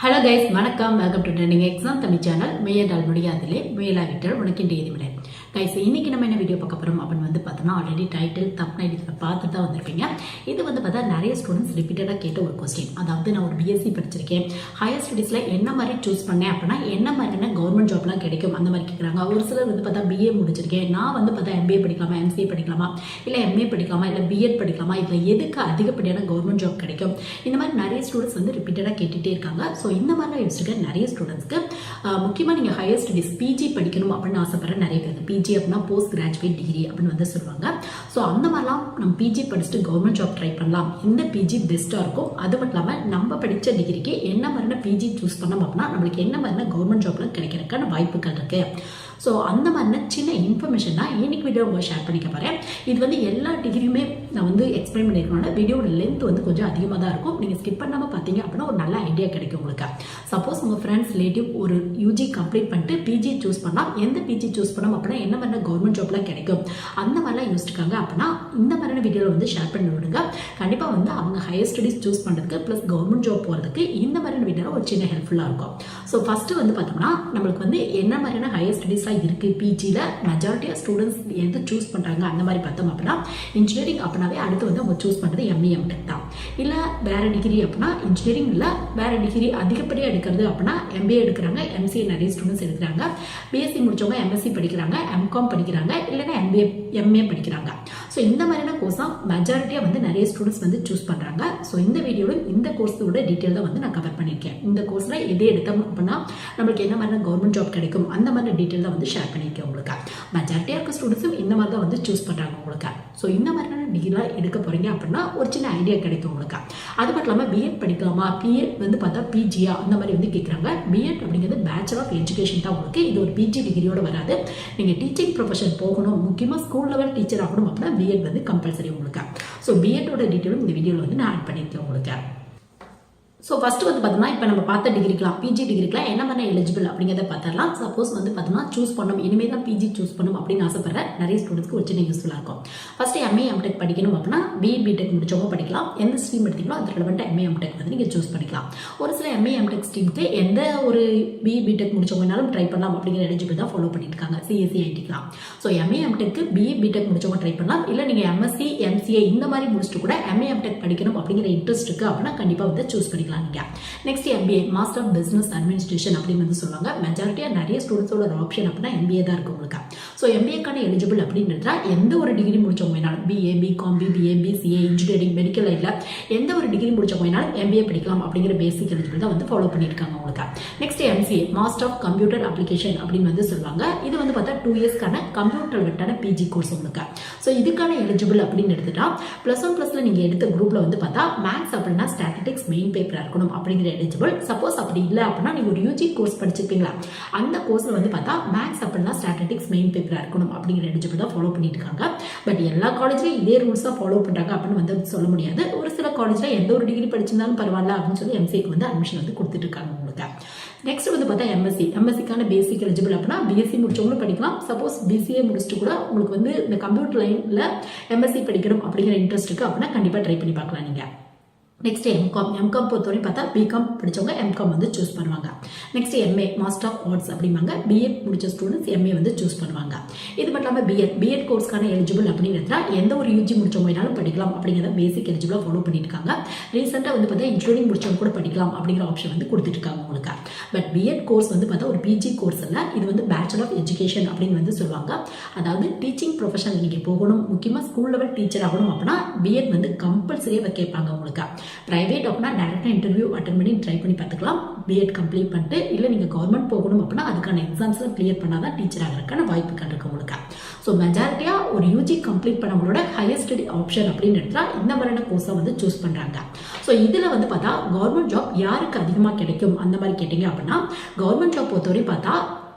Hello guys, வணக்கம். Welcome to trending exam Tamil channel. முயன்றால் முடியாதிலே முயலாவிட்டால் உனக்கு எழுதிவிட. கைஸ், இன்னைக்கு நம்ம என்ன வீடியோ பார்க்க போகிறோம் அப்படின்னு பார்த்தோம்னா, ஆல்ரெடி டைட்டில் தப்னைட் இதில் பார்த்துட்டு தான் வந்திருப்பீங்க. இது பார்த்தா நிறைய ஸ்டூடெண்ட்ஸ் ரிப்பீட்டடாக கேட்ட ஒரு கொஸ்டின். அதாவது நான் ஒரு பிஎஸ்சி படிச்சிருக்கேன், ஹையர் ஸ்டடீஸில் என்ன மாதிரி சூஸ் பண்ணேன் அப்படின்னா என்ன மாதிரியான கவர்மெண்ட் ஜாப்லாம் கிடைக்கும் அந்த மாதிரி கேட்குறாங்க. ஒரு சிலர் பார்த்தா பிஏ முடிச்சிருக்கேன், நான் பார்த்தா எம்பிஏ படிக்கலாமா, எம்சிஏ படிக்கலாமா, இல்லை எம்ஏ படிக்கலாமா, இல்லை பிஎட் படிக்கலாமா, இதில் எதுக்கு அதிகப்படியான கவர்மெண்ட் ஜாப் கிடைக்கும், இந்த மாதிரி நிறைய ஸ்டூடெண்ட்ஸ் ரிப்பீட்டடாக கேட்டுகிட்டே இருக்காங்க. ஸோ இந்த மாதிரிலாம் யோசிச்சுக்க நிறைய ஸ்டூடெண்ட்ஸ்க்கு முக்கியமாக நீங்கள் ஹையர் ஸ்டடீஸ் பிஜி படிக்கணும் அப்படின்னு ஆசைப்படுற நிறைய பேர். பிஜி அப்படின்னா போஸ்ட் கிராஜுவேட் டிகிரி அப்படின்னு சொல்லுவாங்க. ஸோ அந்த மாதிரிலாம் நம்ம பிஜி படிச்சுட்டு கவர்மெண்ட் ஜாப் ட்ரை பண்ணலாம். எந்த பிஜி பெஸ்ட்டாக இருக்கும், அது மட்டும் இல்லாமல் நம்ம படித்த டிகிரிக்கு என்ன மாதிரியான பிஜி சூஸ் பண்ணோம் அப்படின்னா நம்மளுக்கு என்ன மாதிரியான கவர்மெண்ட் ஜாப்லாம் கிடைக்கிறதுக்கான வாய்ப்புகள் இருக்குது. ஸோ அந்த மாதிரியான சின்ன இன்ஃபர்மேஷன் தான் இன்னைக்கு வீடியோ உங்களை ஷேர் பண்ணிக்க போகிறேன். இது எல்லா டிகிரியுமே நான் எக்ஸ்பிளைன் பண்ணியிருக்கோம்னா வீடியோட லென்த் கொஞ்சம் அதிகமாக தான் இருக்கும். நீங்கள் ஸ்கிப் பண்ணாமல் பார்த்தீங்க அப்படின்னா ஒரு நல்ல ஐடியா கிடைக்கும் உங்களுக்கு. சப்போஸ் உங்கள் ஃப்ரெண்ட்ஸ் ரிலேட்டிவ் ஒரு யூஜி கம்ப்ளீட் பண்ணிட்டு பிஜி சூஸ் பண்ணலாம், எந்த பிஜி சூஸ் பண்ணோம் அப்படின்னா என்ன மாதிரியான கவர்மெண்ட் ஜாப்லாம் கிடைக்கும் அந்த மாதிரிலாம் யோசிச்சிருக்காங்க அப்படின்னா இந்த மாதிரியான வீடியோவில் ஷேர் பண்ணி விடுங்க. கண்டிப்பாக அவங்க ஹையர் ஸ்டடீஸ் சூஸ் பண்ணுறதுக்கு ப்ளஸ் கவர்மெண்ட் ஜாப் போகிறதுக்கு இந்த மாதிரியான வீடியோ ஒரு சின்ன ஹெல்ப்ஃபுல்லாக இருக்கும். ஸோ ஃபஸ்ட்டு பார்த்தோம்னா நம்மளுக்கு என்ன மாதிரியான ஹையர் ஸ்டடீஸ் இருக்கு. பிஜியில் மெஜாரிட்டி ஆஃப் ஸ்டூடெண்ட்ஸ் எது சூஸ் பண்றாங்க அந்த மாதிரி பார்த்தோம் அப்படின்னா இன்ஜினியரிங் அப்படின்னாவே அடுத்து அவங்க சூஸ் பண்றது எம்ஏ எம்டெக் தான். இல்ல வேற டிகிரி அப்படின்னா இன்ஜினியரிங் இல்ல வேற டிகிரி அதிகப்படியாக எடுக்கிறது அப்படின்னா எம்பிஏ எடுக்கிறாங்க, எம்சிஏ நிறைய ஸ்டூடெண்ட்ஸ் எடுக்கிறாங்க, பிஎஸ்சி முடிச்சவங்க எம்எஸ்சி படிக்கிறாங்க, எம்காம் படிக்கிறாங்க, இல்லைன்னா எம்ஏ படிக்கிறாங்க. ஸோ இந்த மாதிரியான கோர்ஸ் தான் மெஜாரிட்டியாக நிறைய ஸ்டூடெண்ட்ஸ் சூஸ் பண்றாங்க. ஸோ இந்த வீடியோவில் இந்த கோர்ஸோட டீட்டெயில் தான் நான் கவர் பண்ணியிருக்கேன். இந்த கோர்ஸ்ல எதை எடுத்தோம் அப்படின்னா நம்மளுக்கு என்ன மாதிரியான கவர்மெண்ட் ஜாப் கிடைக்கும் அந்த மாதிரி டீட்டெயில் தான் ஷேர் பண்ணியிருக்கேன் உங்களுக்கு. மெஜாரிட்டியாக இருக்க ஸ்டூடெண்ட்ஸும் இந்த மாதிரி தான் சூஸ் பண்ணுறாங்க உங்களுக்கு. ஸோ இந்த மாதிரியான டிகிரிலாம் எடுக்க போகிறீங்க அப்படின்னா ஒரு சின்ன ஐடியா கிடைக்கும் உங்களுக்கு. அது மட்டும் இல்லாமல் பிஎட் படிக்கலாமா, பிஎட் பார்த்தா பிஜியா அந்த மாதிரி கேட்குறாங்க. பிஎட் அப்படிங்கிறது பேச்சுலர் ஆஃப் எஜுகேஷன் தான் உங்களுக்கு. இது ஒரு பிஜி டிகிரியோட வராது. நீங்கள் டீச்சிங் ப்ரொஃபஷன் போகணும், முக்கியமாக ஸ்கூல் லெவல் டீச்சர் ஆகணும் அப்படின்னா பிஎட் கம்பல்சரி உங்களுக்கு. ஸோ பிஎட்டோட டீட்டெயிலும் இந்த வீடியோவில் நான் ஆட் பண்ணியிருக்கேன் உங்களுக்கு. ஸோ ஃபர்ஸ்ட் பார்த்தோம்னா இப்போ நம்ம பார்த்த டிகிரிக்கலாம் பிஜி டிகிரிக்கலாம் என்ன மாதிரி எலிஜிபிள் அப்படிங்கிறத பார்த்துடலாம். சப்போஸ் பார்த்தோம்னா சூஸ் பண்ணணும், இனிமேல் தான் பிஜி சூஸ் பண்ணணும் அப்படின்னு ஆசைப்படுற நிறைய ஸ்டூடெண்ட்ஸ்க்கு ஒரு சின்ன யூஸ்ஃபுல்லாக இருக்கும். ஃபர்ஸ்ட் எம்ஏ எம்டெக் படிக்கணும் அப்படின்னா பிடெக் முடிச்சவங்க படிக்கலாம். எந்த ஸ்ட்ரீம் எடுத்தீங்களோ அது ரெலவெண்ட்டாக எம்ஏ எம்டெக் நீங்கள் சூஸ் பண்ணிக்கலாம். ஒரு சில எம்ஏ எம்டெக் ஸ்ட்ரீமுக்கு எந்த ஒரு பிடெக் முடிச்சவங்கனாலும் ட்ரை பண்ணலாம் அப்படிங்கிற எலிஜிபிள் தான் ஃபாலோ பண்ணிட்டு இருக்காங்க. சிஎஸ்சி ஐடிக்கலாம். ஸோ எம்ஏ எம்டெக்கு பிடெக் முடிச்சவங்க ட்ரை பண்ணலாம். இல்லை நீங்கள் எம்எஸ்சி எம்சிஏ இந்த மாதிரி முடிச்சுட்டு கூட எம்ஏ எம்டெக் படிக்கணும் அப்படிங்கிற இன்ட்ரெஸ்ட் இருக்குது அப்படின்னா கண்டிப்பாக சூஸ் பண்ணிக்கலாம். Next MBA master of business administration அப்படின்னு சொல்லுவாங்க. மெஜாரிட்டியா நிறைய ஸ்டூடெண்ட்ஸோட ஆப்ஷன் அப்படின்னா எம்பிஏ தான் இருக்கு உங்களுக்கு. ஸோ எம்பிஏக்கான எலிஜிபிள் அப்படின்றதா எந்த ஒரு டிகிரி முடிச்சவங்க வேணாலும் BA BCom BBA BCA engineering medical லைன்ல எந்த ஒரு டிகிரி முடிச்சவங்க வேணாலும் எம்பிஏ படிக்கலாம் அப்படிங்கிற பேசிக் எலிஜிபிள் தான் ஃபாலோ பண்ணியிருக்காங்க உங்களுக்கு. Next MCA master of computer application அப்படின்னு சொல்லுவாங்க. இது பார்த்தா 2 இயர்ஸ்க்கான கம்ப்யூட்டர் வெட்டான பிஜி கோர்ஸ் உங்களுக்கு. ஸோ இதுக்கான எலிஜிபிள் அப்படின்னு எடுத்துட்டா பிளஸ் 1 பிளஸ்ல நீங்க எடுத்த குரூப்ல பார்த்தா மேக்ஸ் அப்படின்னா ஸ்டாட்டிஸ்டிக்ஸ் மெயின் பேப்பரா இருக்கணும் அப்படிங்கிற எலிஜிபிள். சப்போஸ் அப்படி இல்லை அப்படின்னா நீங்க ஒரு யூஜி கோர்ஸ் படிச்சிருப்பீங்களா அந்த கோர்ஸ்ல பார்த்தா மேக்ஸ் அப்படின்னா ஸ்டாட்டிஸ்டிக்ஸ் மெயின் பேப்பரா இருக்கணும் அப்படிங்கிற எலிஜிபிள் தான் ஃபாலோ பண்ணிட்டு இருக்காங்க. பட் எல்லா காலேஜ்லயும் இதே ரூல்ஸ் தான் ஃபாலோ பண்றாங்க அப்படின்னு சொல்ல முடியாது. ஒரு சில காலேஜ்ல எந்த ஒரு டிகிரி படிச்சிருந்தாலும் பரவாயில்ல அப்படின்னு சொல்லி எம்சிக்கு அட்மிஷன் கொடுத்துட்டு இருக்காங்க உங்களுக்கு. நெக்ஸ்ட் பார்த்தா எம்எஸ்சிக்கான பேசிக் எலிஜிபிள் அப்படின்னா பிஎஸ்சி முடிச்சவங்களும் படிக்கலாம். சப்போஸ் பிசிஏ முடிச்சுட்டு கூட உங்களுக்கு இந்த கம்ப்யூட்டர் லைன்ல எம்எஸ்சி படிக்கணும் அப்படிங்கிற இன்ட்ரெஸ்ட் இருக்கு அப்படின்னா கண்டிப்பா ட்ரை பண்ணி பார்க்கலாம் நீங்க. நெக்ஸ்ட் எம்காம் பொறுத்தவரை பார்த்தா பிகாம் படிச்சவங்க எம்காம் சூஸ் பண்ணுவாங்க. Next MA master of arts அப்படிம்பாங்க. பிஎட் முடிச்ச ஸ்டூடெண்ட்ஸ் எம்ஏ சூஸ் பண்ணுவாங்க. இது மட்டும் இல்லாமல் பிஎட் கோர்ஸ்க்கான எலிஜிபிள் அப்படிங்கிறதுல எந்த ஒரு யூஜி முடிச்சவங்க வேணாலும் படிக்கலாம் அப்படிங்கிறத பேசிக் எலிஜிபிளாக ஃபாலோ பண்ணிட்டு இருக்காங்க. ரீசெண்டாக பார்த்தா இன்ஜினியரிங் முடிச்சவங்க கூட படிக்கலாம் அப்படிங்கிற ஆப்ஷன் கொடுத்துட்டு இருக்காங்க உங்களுக்கு. பட் பிஎட் கோர்ஸ் பார்த்தா ஒரு பிஜி கோர்ஸ் இல்லை, இது பேச்சுலர் ஆஃப் எஜுகேஷன் அப்படின்னு சொல்லுவாங்க. அதாவது டீச்சிங் ப்ரொஃபஷன் நீங்க போகணும், முக்கியமாக ஸ்கூல் லெவல் டீச்சர் ஆகணும் அப்படின்னா பிஎட் கம்பல்சரியாக கேட்பாங்க உங்களுக்கு. பிரைவேட் அப்படின்னா டைரக்டா இன்டர்வியூ அட்டன் பண்ணி ட்ரை பண்ணி பார்த்துக்கலாம். பிஎட் கம்ப்ளீட் பண்ணிட்டு இல்லை நீங்கள் கவர்மெண்ட் போகணும் அப்படின்னா அதுக்கான எக்ஸாம்ஸ்லாம் கிளியர் பண்ணாதான் டீச்சர் ஆகிறதுக்கான வாய்ப்புகள் இருக்கு உங்களுக்கு. ஸோ மெஜாரிட்டியா ஒரு யூஜி கம்ப்ளீட் பண்ணவங்களோட ஹையர் ஸ்டடி ஆப்ஷன் அப்படின்னு எடுத்தா இந்த மாதிரியான கோர்ஸை சூஸ் பண்றாங்க. ஸோ இதுல பார்த்தா கவர்மெண்ட் ஜாப் யாருக்கு அதிகமாக கிடைக்கும் அந்த மாதிரி கேட்டீங்க அப்படின்னா கவர்மெண்ட் ஜாப் பொறுத்தவரை பார்த்தா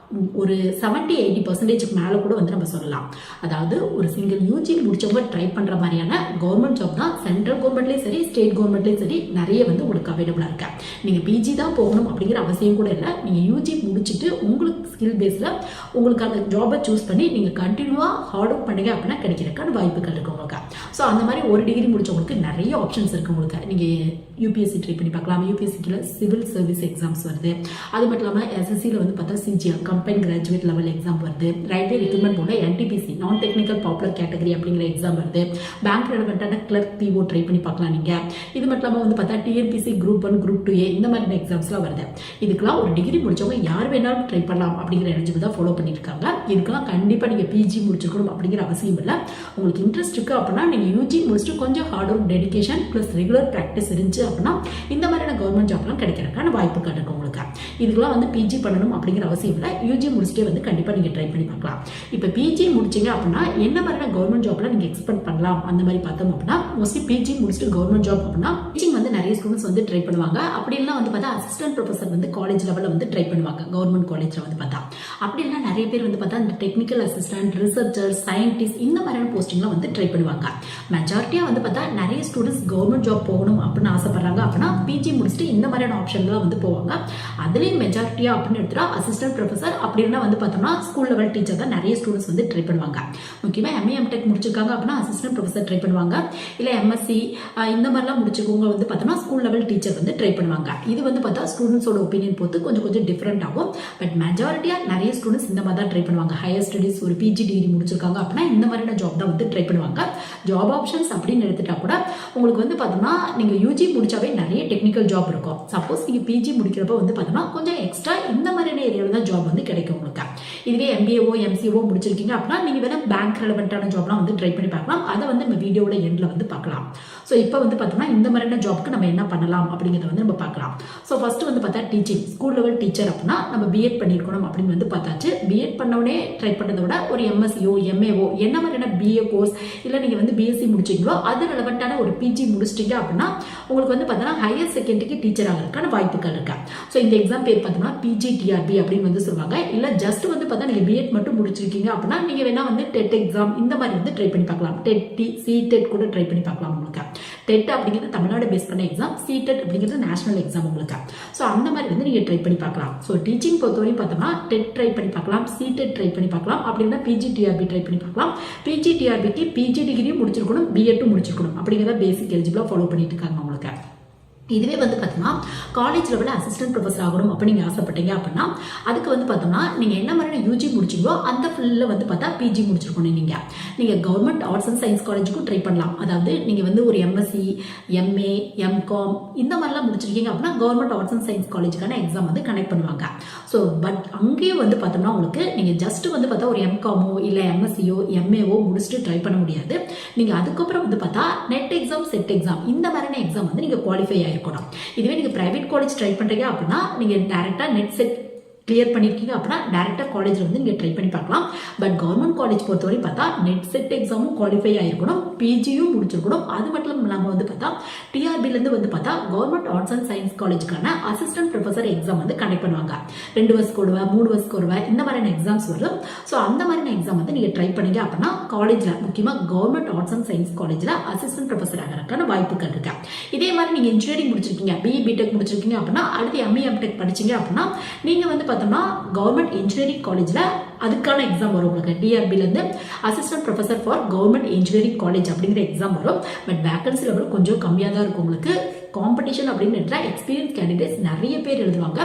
ஒரு 70-80% மேலே கூட நம்ம சொல்லலாம். அதாவது ஒரு சிங்கிள் யூஜி முடிச்சவங்க ட்ரை பண்ற மாதிரியான கவர்மெண்ட் ஜாப் தான் சென்ட்ரல் கவர்மெண்ட்லேயும் சரி ஸ்டேட் கவர்மெண்ட்லேயும் சரி நிறைய உங்களுக்கு அவைலபிளா இருக்கு. நீங்க பிஜி தான் போகணும் அப்படிங்கிற அவசியம் கூட இல்லை. நீங்க யூஜி முடிச்சுட்டு உங்களுக்கு ஸ்கில் பேஸ்ல உங்களுக்கு அந்த ஜாபை சூஸ் பண்ணி நீங்க கண்டினியூவா ஹார்ட் ஒர்க் பண்ணீங்க அப்படின்னா கிடைக்கிறதுக்கான வாய்ப்புகள் இருக்கு உங்களுக்கு. ஸோ அந்த மாதிரி ஒரு டிகிரி முடிச்சவங்களுக்கு நிறைய ஆப்ஷன்ஸ் இருக்கு உங்களுக்கு. நீங்க யூபிஎஸ்சி ட்ரை பண்ணி பார்க்கலாம். யூபிஎஸ்சிக்கு சிவில் சர்வீஸ் எக்ஸாம்ஸ் வருது. அது மட்டும் இல்லாமல் எஸ்எஸ்சியில் வந்து பார்த்தா CGL combine graduate level exam வருது. ரயில்வே ரெக்ரூட்மெண்ட் போர்டு என்டிபிசி நான் டெக்னிக்கல் பாப்புலர் கேட்டகரி அப்படிங்கிற எக்ஸாம் வருது. பேங்க் ரெலவெண்டான கிளர்க் பிஓ ட்ரை பண்ணி பார்க்கலாம் நீங்கள். இது மட்டும் இல்லாமல் வந்து பார்த்தா டிஎன்பிசி குரூப் 1 குரூப் 2A இந்த மாதிரி எக்ஸாம்ஸ்லாம் வருது. இதுக்கெல்லாம் ஒரு டிகிரி முடிச்சவங்க யார் வேணாலும் ட்ரை பண்ணலாம் அப்படிங்கிற எலிஜிபிள் தான் ஃபாலோ பண்ணிட்டு இருக்காங்க. இதுக்கெல்லாம் கண்டிப்பாக நீங்கள் பிஜி முடிச்சிருக்கணும் அப்படிங்கிற அவசியம் இல்லை. உங்களுக்கு இன்ட்ரெஸ்ட் இருக்கு அப்படின்னா நீங்கள் யூஜி முடிச்சுட்டு கொஞ்சம் hard work dedication plus regular practice இருந்துச்சு அப்படின்னா இந்த மாதிரியான கவர்மெண்ட் ஜாப்லாம் கிடைக்கிறதுக்கான வாய்ப்புகள் இருக்கு உங்களுக்கு. இதுக்கெல்லாம் வந்து பிஜி பண்ணணும் அப்படிங்கிற அவசியம் இல்லை. யூஜி முடிச்சுட்டே வந்து கண்டிப்பாக நீங்கள் ட்ரை பண்ணி பார்க்கலாம். இப்போ பிஜி முடிச்சிங்க அப்படின்னா என்ன மாதிரியான கவர்மெண்ட் ஜாப்ல நீங்கள் எக்ஸ்பெக்ட் பண்ணலாம் அந்த மாதிரி பார்த்தோம் அப்படின்னா மோஸ்ட்லி பிஜி முடிச்சுட்டு கவர்மெண்ட் ஜாப் அப்படின்னா டீச்சிங் வந்து நிறைய ஸ்டூடெண்ட்ஸ் வந்து ட்ரை பண்ணுவாங்க. அப்படி இல்லைனா வந்து பார்த்தா அசிஸ்டன்ட் ப்ரொஃபஸர் வந்து காலேஜ் லெவலில் வந்து ட்ரை பண்ணுவாங்க கவர்மெண்ட் காலேஜில் வந்து பார்த்தா. அப்படி இல்லைனா நிறைய பேர் வந்து பார்த்தா இந்த டெக்னிக்கல் அசிஸ்டன்ட் ரிசர்ச்சர் சயின்டிஸ்ட் இந்த மாதிரியான போஸ்டிங்லாம் வந்து ட்ரை பண்ணுவாங்க. மெஜாரிட்டியாக வந்து பார்த்தா நிறைய ஸ்டூடெண்ட்ஸ் கவர்மெண்ட் ஜாப் போகணும் அப்படின்னு ஆசைப்படுறாங்க அப்படின்னா பிஜி முடிச்சுட்டு இந்த மாதிரியான ஆப்ஷன்லாம் வந்து போவாங்க. அதுலேயும் மெஜாரிட்டியாக அப்படின்னு எடுத்துட்டா அசிஸ்டன்ட் ப்ரொஃபஸர் அப்படின்னா வந்து பார்த்தோம்னா ஸ்கூல் லெவல் டீச்சர் தான் நிறைய ஸ்டூடெண்ட்ஸ் வந்து ட்ரை பண்ணுவாங்க. முக்கியமாக எம்ஏ எம்டெக் முடிச்சிருக்காங்க அப்படின்னா அசிஸ்டன்ட் ப்ரொஃபஸர் ட்ரை பண்ணுவாங்க. இல்லை எம்எஸ்சி இந்த மாதிரிலாம் முடிச்சிருக்கவங்க வந்து பார்த்தோம்னா ஸ்கூல் லெவல் டீச்சர் வந்து ட்ரை பண்ணுவாங்க. இது வந்து பார்த்தா ஸ்டூடெண்ட்ஸோட ஒப்பீனியன் பொறுத்து கொஞ்சம் கொஞ்சம் டிஃப்ரெண்ட் ஆகும். பட் மெஜாரிட்டியாக நிறைய ஸ்டூடெண்ட்ஸ் இந்த மாதிரி தான் ட்ரை பண்ணுவாங்க. ஹையர் ஸ்டடீஸ் ஒரு பிஜி டிகிரி முடிச்சிருக்காங்க அப்படின்னா இந்த மாதிரியான ஜாப் தான் வந்து ட்ரை பண்ணுவாங்க. ஜாப் ஆப்ஷன்ஸ் அப்படின்னு எடுத்துட்டா கூட உங்களுக்கு வந்து பார்த்தோம்னா நீங்கள் யூஜி முடிச்சாவே நிறைய டெக்னிக்கல் ஜாப் இருக்கும். சப்போஸ் நீங்கள் பிஜி முடிக்கிறப்ப வந்து பார்த்தோம்னா கொஞ்சம் எக்ஸ்ட்ரா இந்த மாதிரியான ஏரியாவில் தான் ஜாப் வந்து கிடைக்கும் உங்களுக்கு. இதுவே எம்பிஏஓ எம்சிஓ முடிச்சிருக்கீங்க அப்படின்னா நீங்கள் வேணா பேங்க் ரெலவெண்டான ஜாப்லாம் வந்து ட்ரை பண்ணி பார்க்கலாம். அதை வந்து நம்ம வீடியோட எண்டில் வந்து பார்க்கலாம். ஸோ இப்போ வந்து பார்த்தோம்னா இந்த மாதிரியான ஜாப்க்கு நம்ம என்ன பண்ணலாம் அப்படிங்கிறத வந்து நம்ம பார்க்கலாம். ஸோ ஃபர்ஸ்ட் வந்து பார்த்தா டீச்சிங் ஸ்கூல் லெவல் டீச்சர் அப்படின்னா நம்ம பிஎட் பண்ணியிருக்கணும் அப்படின்னு வந்து பார்த்தாச்சு. பிஎட் பண்ணவுடனே ட்ரை பண்ணுறத விட ஒரு எம்எஸ்சிஓ எம்ஏஓ என்ன மாதிரியான பிஏ கோர்ஸ் இல்லை நீங்கள் வந்து பிஎஸ்சி முடிச்சிங்களோ அது ரெலவெண்டான ஒரு பிஜி முடிச்சிட்டீங்க அப்படின்னா உங்களுக்கு வந்து பார்த்தோன்னா ஹையர் செகண்டரிக்கு டீச்சர் ஆகிறதுக்கான வாய்ப்புகள் இருக்கு. ஸோ இந்த எக்ஸாம் பேர் பார்த்தோம்னா பிஜிடிஆர்பி அப்படின்னு வந்து சொல்லுவாங்க. இல்லை ஜஸ்ட் வந்து பார்த்தா நீங்கள் பிஎட் மட்டும் முடிச்சிருக்கீங்க அப்படின்னா நீங்கள் வேணா வந்து டெட் எக்ஸாம் இந்த மாதிரி வந்து ட்ரை பண்ணி பார்க்கலாம். டெட் சிடெட் கூட ட்ரை பண்ணி பார்க்கலாம் உங்களுக்கு. டெட் அப்படிங்கிறது தமிழ்நாடு பேஸ் பண்ண எக்ஸாம், சிடெட் அப்படிங்கிறது நேஷனல் எக்ஸாம் உங்களுக்கு. ஸோ அந்த மாதிரி வந்து நீங்கள் ட்ரை பண்ணி பார்க்கலாம். ஸோ டீச்சிங் பொறுத்தவரையும் பார்த்தோம்னா டெட் ட்ரை பண்ணி பார்க்கலாம், சிடெட் ட்ரை பண்ணி பார்க்கலாம், அப்படின்னா பிஜிடிஆர்பி ட்ரை பண்ணி பார்க்கலாம். பிஜிடிஆர்பிக்கு பிஜி டிகிரியும் முடிச்சிருக்கணும், பிஎட்டும் முடிச்சிருக்கணும் அப்படிங்கிறத பேசிக் எலிஜிபிளாக ஃபாலோ பண்ணிட்டு இருக்காங்க உங்களுக்கு. இதுவே வந்து பார்த்தோம்னா காலேஜ் லெவலில் அசிஸ்டன்ட் ப்ரொஃபஸர் ஆகணும் அப்படின்னு நீங்கள் ஆசைப்பட்டீங்க அப்படின்னா அதுக்கு வந்து பார்த்தோம்னா நீங்கள் என்ன மாதிரியான யூஜி முடிச்சிங்களோ அந்த ஃபீல்டில் வந்து பார்த்தா பிஜி முடிச்சிருக்கணும். நீங்கள் கவர்மெண்ட் ஆர்ட்ஸ் அண்ட் சயின்ஸ் காலேஜுக்கும் ட்ரை பண்ணலாம். அதாவது நீங்கள் வந்து ஒரு எம்எஸ்சி எம்ஏ எம்காம் இந்த மாதிரிலாம் முடிச்சிருக்கீங்க அப்படின்னா கவர்மெண்ட் ஆர்ட்ஸ் அண்ட் சயின்ஸ் காலேஜுக்கான எக்ஸாம் வந்து கனெக்ட் பண்ணுவாங்க. ஸோ பட் அங்கேயும் வந்து பார்த்தோம்னா உங்களுக்கு நீங்கள் ஜஸ்ட் வந்து பார்த்தா ஒரு எம்காமோ இல்லை எம்எஸ்சியோ எம்ஏஓ முடிச்சுட்டு ட்ரை பண்ண முடியாது. நீங்கள் அதுக்கப்புறம் வந்து பார்த்தா நெட் எக்ஸாம் செட் எக்ஸாம் இந்த மாதிரியான எக்ஸாம் வந்து நீங்கள் குவாலிஃபை ஆயிருக்கணும். இதுவே நீங்க பிரைவேட் காலேஜ் ட்ரை பண்றீங்க அப்படின்னா நீங்க டைரக்டா நெட் செட் கிளியர் பண்ணிருக்கீங்க அப்படின்னா டைரக்டா காலேஜ்ல வந்து நீங்க ட்ரை பண்ணி பார்க்கலாம். பட் கவர்மெண்ட் காலேஜ் பொறுத்தவரை பார்த்தா நெட் செட் எக்ஸாமும் குவாலிஃபை ஆயிருக்கணும், பிஜியும் முடிச்சிருக்கணும். அது மட்டும் இல்லாம வந்து பார்த்தா டிஆர்பில இருந்து வந்து பார்த்தா கவர்மெண்ட் ஆர்ட்ஸ் அண்ட் சயின்ஸ் காலேஜுக்கான அசிஸ்டன்ட் ப்ரொஃபஸர் எக்ஸாம் வந்து கண்டக்ட் பண்ணுவாங்க. 2 வருஷத்துக்கு ஒருவா 3 வருஷத்துக்கு ஒருவா இந்த மாதிரியான எக்ஸாம்ஸ் வரும். ஸோ அந்த மாதிரியான எக்ஸாம் வந்து நீங்க ட்ரை பண்ணீங்க அப்படின்னா காலேஜ்ல முக்கியமா கவர்மெண்ட் ஆர்ட்ஸ் அண்ட் சயின்ஸ் காலேஜ்ல அசிஸ்டன்ட் ப்ரொஃபஸர் ஆகிறதுக்கான வாய்ப்புகள் இருக்கு. இதே மாதிரி நீங்க இன்ஜினியரிங் முடிச்சிருக்கீங்க, பிஇ பிடெக் முடிச்சிருக்கீங்க அப்படின்னா அடுத்து எம்ஏ எம்டெக் படிச்சீங்க அப்படின்னா நீங்க வந்து பார்த்தோம்னா கவர்மெண்ட் இன்ஜினியரிங் காலேஜ்ல அதுக்கான எக்ஸாம் வரும் உங்களுக்கு. டிஆர்பில இருந்து assistant professor for government engineering college அப்படிங்கிற எக்ஸாம் வரும். பட் வேகன்சி லெவல் கொஞ்சம் கம்மியாக தான் இருக்கும் உங்களுக்கு. காம்படிஷன் அப்படின்னு எக்ஸ்பீரியன்ஸ் கேண்டிடேட்ஸ் நிறைய பேர் எழுதுவாங்க.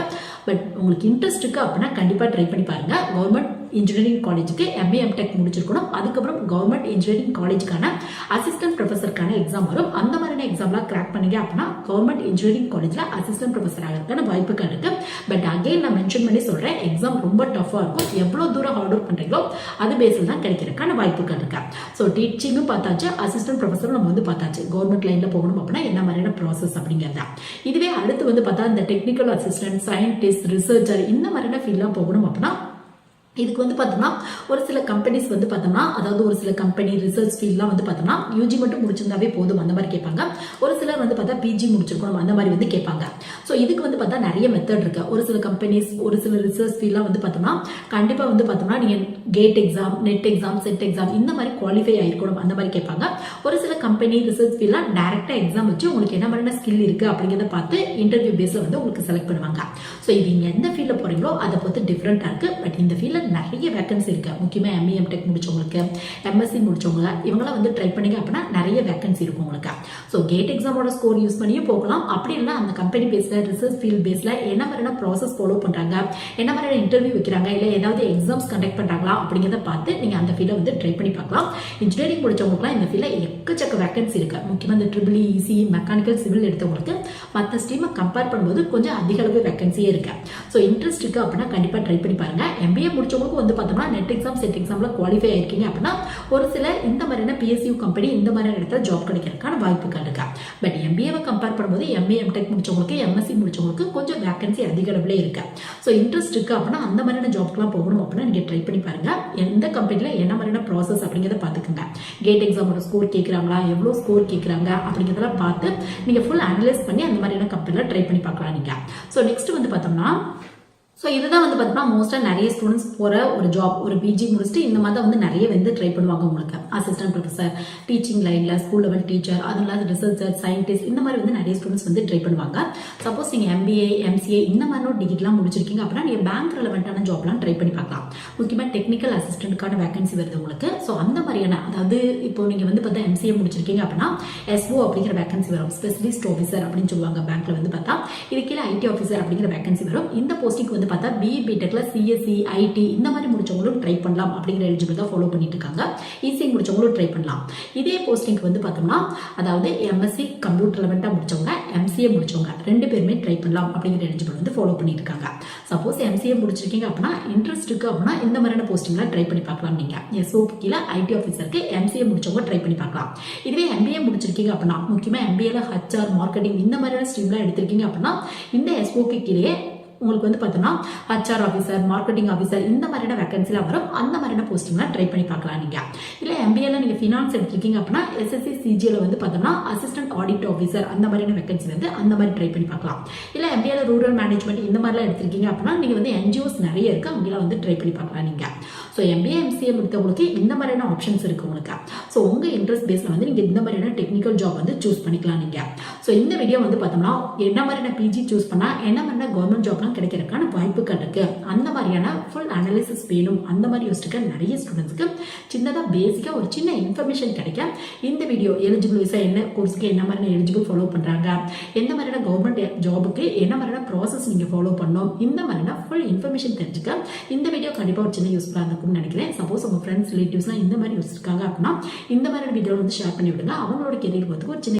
பட் உங்களுக்கு இன்ட்ரெஸ்ட் இருக்கு அப்படின்னா கண்டிப்பாக ட்ரை பண்ணி பாருங்க. கவர்மெண்ட் இன்ஜினியரிங் காலேஜுக்கு எம்ஏ எம்டெக் முடிச்சிருக்கணும். அதுக்கப்புறம் கவர்மெண்ட் இன்ஜினியரிங் காலேஜுக்கான அசிஸ்டன்ட் ப்ரொஃபஸருக்கான எக்ஸாம் வரும். அந்த மாதிரியான எக்ஸாம்லாம் கிராக் பண்ணீங்க அப்படின்னா கவர்மெண்ட் இன்ஜினியரிங் காலேஜ்ல அசிஸ்டன்ட் ப்ரொஃபஸர் ஆகிறதுக்கான வாய்ப்புகள் இருக்கு. பட் அகைன் நான் மென்ஷன் பண்ணி சொல்றேன், எக்ஸாம் ரொம்ப டஃபா இருக்கும். எவ்வளவு தூரம் ஹார்ட் ஒர்க் பண்றீங்களோ அது பேஸில் தான் கிடைக்கிறதுக்கான வாய்ப்புகள் இருக்கு. ஸோ டீச்சிங்கும் பார்த்தாச்சு, அசிஸ்டன்ட் ப்ரொஃபஸரும் நம்ம வந்து பார்த்தாச்சு. கவர்மெண்ட் லைன்ல போகணும் அப்படின்னா என்ன மாதிரியான ப்ராசஸ் அப்படிங்கிறத. இதுவே அடுத்து வந்து பார்த்தா இந்த டெக்னிக்கல் அசிஸ்டன்ட், சயின்டிஸ்ட், ரிசர்ச்சர் இந்த மாதிரியான ஃபீல்ட்லாம் போகணும் அப்படின்னா இதுக்கு வந்து பார்த்தோம்னா ஒரு சில கம்பெனிஸ் வந்து பார்த்தோம்னா அதாவது ஒரு சில கம்பெனி ரிசர்ச் ஃபீல்ட்லாம் வந்து பார்த்தோம்னா யூஜி மட்டும் முடிச்சிருந்தாவே போதும் அந்த மாதிரி கேட்பாங்க. ஒரு சிலர் வந்து பார்த்தா பிஜி முடிச்சிருக்கணும் அந்த மாதிரி வந்து கேட்பாங்க. ஸோ இதுக்கு வந்து பார்த்தா நிறைய மெத்தட் இருக்கு. ஒரு சில கம்பெனிஸ் ஒரு சில ரிசர்ச் ஃபீல்ட்லாம் வந்து பார்த்தோம்னா கண்டிப்பாக வந்து பார்த்தோம்னா நீங்கள் GATE exam, NET exam, SET exam இந்த மாதிரி குவாலிஃபை ஆயிருக்கணும் அந்த மாதிரி கேட்பாங்க. ஒரு சில கம்பெனி ரிசர்ச் ஃபீல்ட்லாம் டைரக்டா எக்ஸாம் வச்சு உங்களுக்கு என்ன மாதிரியான ஸ்கில் இருக்கு அப்படிங்கிறத பார்த்து இன்டர்வியூ பேஸ்ல வந்து உங்களுக்கு செலக்ட் பண்ணுவாங்க. ஸோ இது நீங்க எந்த ஃபீல்ட்ல போறீங்களோ அதை பொறுத்து டிஃப்ரெண்டா இருக்கு. பட் இந்த ஃபீல்ட்ல நிறைய வேகன்சி இருக்கு. முக்கியமாக எம்ஏ எம்டெக் முடிச்சவங்களுக்கு, எம்எஸ்சி முடிச்சவங்க இவங்களாம் வந்து ட்ரை பண்ணிங்க அப்படின்னா நிறைய வேகன்சி இருக்கும் உங்களுக்கு. ஸோ கேட் எக்ஸாமோட ஸ்கோர் யூஸ் பண்ணியும் போகலாம். அப்படி இல்லை அந்த கம்பெனி பேஸில் ரிசர்ச் ஃபீல்ட் பேஸில் என்ன மாதிரியான ப்ராசஸ் ஃபாலோ பண்ணுறாங்க, என்ன மாதிரியான இன்டர்வியூ வைக்கிறாங்க, இல்லை ஏதாவது எக்ஸாம்ஸ் கண்டக்ட் பண்ணுறாங்களா அப்படிங்கிறத பார்த்து நீங்கள் அந்த ஃபீல்டை வந்து ட்ரை பண்ணி பார்க்கலாம். இன்ஜினியரிங் முடிச்சவங்களுக்குலாம் இந்த ஃபீல்டில் எக்கச்சக்க வேகன்சி இருக்கு. முக்கியமாக இந்த ட்ரிபிள் இசி மெக்கானிக்கல் சிவில் எடுத்தவங்களுக்கு மற்ற ஸ்ட்ரீமை கம்பேர் பண்ணும்போது கொஞ்சம் அதிக அளவு வேகன்சியே இருக்கு. ஸோ இன்ட்ரெஸ்ட் இருக்கு அப்படின்னா கண்டிப்பாக ட்ரை பண்ணி பாருங்க. எம்பிஏ முடிச்சவங்களுக்கு வந்து பார்த்தோம்னா நெட் எக்ஸாம் செட் எக்ஸாம்ல குவாலிஃபை ஆயிருக்கீங்க அப்படின்னா ஒரு சில இந்த மாதிரியான பிஎஸ்யூ கம்பெனி இந்த மாதிரியான இடத்துல ஜாப் கிடைக்கிறதுக்கான வாய்ப்புகள் இருக்கு. பட் எம்பிஏவை கம்பேர் பண்ணும்போது எம்ஏ எம்டெக் முடிச்சவங்களுக்கு, எம்எஸ்சி முடிச்சவங்களுக்கு கொஞ்சம் வேகன்சி அதிக அளவில் இருக்கு. ஸோ இன்ட்ரெஸ்ட் இருக்கு அப்படின்னா அந்த மாதிரியான ஜாப்க்குலாம் போகணும் அப்படின்னா நீங்க ட்ரை பண்ணி பாருங்க. எந்த கம்பெனியில் என்ன மாதிரியான ப்ராசஸ் அப்படிங்கிறத பார்த்துக்கோங்க. கேட் எக்ஸாமோட ஸ்கோர் கேட்குறாங்களா, எவ்வளோ ஸ்கோர் கேட்குறாங்க அப்படிங்கிறதெல்லாம் பார்த்து நீங்க ஃபுல் அனலைஸ் பண்ணி அந்த மாதிரியான கம்பெனியில் ட்ரை பண்ணி பார்க்கலாம் நீங்க. ஸோ நெக்ஸ்ட் வந்து பார்த்தோம்னா இதுதான் வந்து பார்த்தீங்கன்னா மோஸ்ட்டாக நிறைய ஸ்டூடெண்ட்ஸ் போகிற ஒரு ஜாப். ஒரு பிஜி முடிச்சுட்டு இந்த மாதிரி வந்து நிறைய வந்து ட்ரை பண்ணுவாங்க உங்களுக்கு. அசிஸ்டன்ட் ப்ரொஃபஸர், டீச்சிங் லைனில், ஸ்கூல் லெவல் டீச்சர், அதனால ரிசர்ச்சர், சயின்டிஸ்ட் இந்த மாதிரி வந்து நிறைய ஸ்டூடெண்ட்ஸ் வந்து ட்ரை பண்ணுவாங்க. சப்போஸ் நீங்கள் எம்பிஏ, எம்சிஏ இந்த மாதிரி ஒரு டிகிரிலாம் முடிச்சிருக்கீங்க அப்படின்னா நீங்கள் பேங்க் ரெலவெண்ட்டான ஜாப்லாம் ட்ரை பண்ணி பார்க்கலாம். முக்கியமாக டெக்னிக்கல் அசிஸ்டன்ட்டுக்கான வேகன்சி வருது உங்களுக்கு. ஸோ அந்த மாதிரியான அதாவது இப்போ நீங்கள் வந்து பார்த்தா எம்சிஏ முடிச்சிருக்கீங்க அப்படின்னா எஸ்ஓ அப்படிங்கிற வேகன்சி வரும். ஸ்பெஷலிஸ்ட் ஆஃபீஸர் அப்படின்னு சொல்லுவாங்க பேங்க்ல வந்து பார்த்தா. இது கீழே ஐடி ஆஃபீஸர் அப்படிங்கிற வேகன்சி வரும். இந்த போஸ்டிங் வந்து பார்த்தா பிஇ பிடெக்ல சிஎஸ்சி, ஐடி இந்த மாதிரி முடிச்சவங்களும் ட்ரை பண்ணலாம் அப்படிங்கிற எலிஜிபிள் தான் ஃபாலோ பண்ணிட்டு இருக்காங்க. இசிஐ முடிச்சவங்களும் ட்ரை பண்ணலாம். இதே போஸ்டிங் வந்து பார்த்தோம்னா அதாவது எம்எஸ்சி கம்ப்யூட்டர் ரெலவெண்டா முடிச்சவங்க, எம்சிஏ முடிச்சவங்க ரெண்டு பேருமே ட்ரை பண்ணலாம் அப்படிங்கிற எலிஜிபிள் வந்து ஃபாலோ பண்ணிட்டு இருக்காங்க. சப்போஸ் எம்சிஏ முடிச்சிருக்கீங்க அப்படின்னா இன்ட்ரெஸ்ட் இருக்கு அப்படின்னா இந்த மாதிரியான போஸ்டிங்லாம் ட்ரை பண்ணி பார்க்கலாம் நீங்க. எஸ்ஓ கீழே ஐடி ஆஃபீஸருக்கு எம்சிஏ முடிச்சவங்க ட்ரை பண்ணி பார்க்கலாம். இதுவே எம்பிஏ முடிச்சிருக்கீங்க அப்படின்னா முக்கியமா எம்பிஏல ஹச்ஆர், மார்க்கெட்டிங் இந்த மாதிரியான ஸ்ட்ரீம்லாம் எடுத்திருக்கீங்க அப்படின்னா இந்த எஸ்ஓக்கு கீழே உங்களுக்கு வந்து பார்த்தோம்னா ஹச்ஆர் ஆஃபீஸர், மார்க்கெட்டிங் ஆஃபீஸர் இந்த மாதிரியான வேகன்சிலாம் வரும். அந்த மாதிரியான போஸ்டிங்லாம் ட்ரை பண்ணி பார்க்கலாம் நீங்க. இல்லை எம்பிஏல நீங்கள் ஃபினான்ஸ் எடுத்திருக்கீங்க அப்படின்னா எஸ்எஸ்சி சிஜியில் வந்து பார்த்தோம்னா அசிஸ்டன்ட் ஆடிட் ஆஃபீஸர் அந்த மாதிரியான வேகன்சி வந்து அந்த மாதிரி ட்ரை பண்ணி பார்க்கலாம். இல்லை எம்பிஏல ரூரல் மேனேஜ்மெண்ட் இந்த மாதிரிலாம் எடுத்திருக்கீங்க அப்படின்னா நீங்கள் வந்து என்ஜிஓஸ் நிறைய இருக்கு, அங்கெல்லாம் வந்து ட்ரை பண்ணி பார்க்கலாம் நீங்க. ஸோ எம்பிஏ, எம்சிஏ முடித்தவங்களுக்கு இந்த மாதிரியான ஆப்ஷன்ஸ் இருக்கு உங்களுக்கு. ஸோ உங்கள் இன்ட்ரெஸ்ட் பேஸில் வந்து நீங்கள் இந்த மாதிரியான டெக்னிக்கல் ஜாப் வந்து சூஸ் பண்ணிக்கலாம் நீங்க. ஸோ இந்த வீடியோ வந்து பார்த்தோம்னா என்ன மாதிரியான பிஜி சூஸ் பண்ணால் என்ன மாதிரியான கவர்மெண்ட் ஜாப்லாம் கிடைக்கிறதுக்கான வாய்ப்புகள் இருக்கு, அந்த மாதிரியான ஃபுல் அனாலிசிஸ் வேணும் அந்த மாதிரி யோசிச்சுக்க நிறைய ஸ்டூடெண்ட்ஸ்க்கு சின்னதாக பேசிக்காக ஒரு சின்ன இன்ஃபர்மேஷன் கிடைக்க இந்த வீடியோ எலிஜிபிள் வைஸாக என்ன கோர்ஸ்க்கு என்ன மாதிரியான எலிஜிபிள் ஃபாலோ பண்ணுறாங்க, எந்த மாதிரியான கவர்மெண்ட் ஜாபுக்கு என்ன மாதிரியான ப்ராசஸ் நீங்கள் ஃபாலோ பண்ணணும், இந்த மாதிரியான ஃபுல் இன்ஃபர்மேஷன் தெரிஞ்சுக்க இந்த வீடியோ கண்டிப்பாக ஒரு சின்ன யூஸ்ஃபுல்லாக இருக்கும்னு நினைக்கிறேன். சப்போஸ் உங்கள் ஃப்ரெண்ட்ஸ், ரிலேட்டிவ்ஸ்லாம் இந்த மாதிரி யோசிச்சிருக்காங்க அப்படின்னா இந்த மாதிரியான வீடியோ வந்து ஷேர் பண்ணி விடுங்க. அவங்களோட கெரியர் பார்த்துக்கு ஒரு சின்ன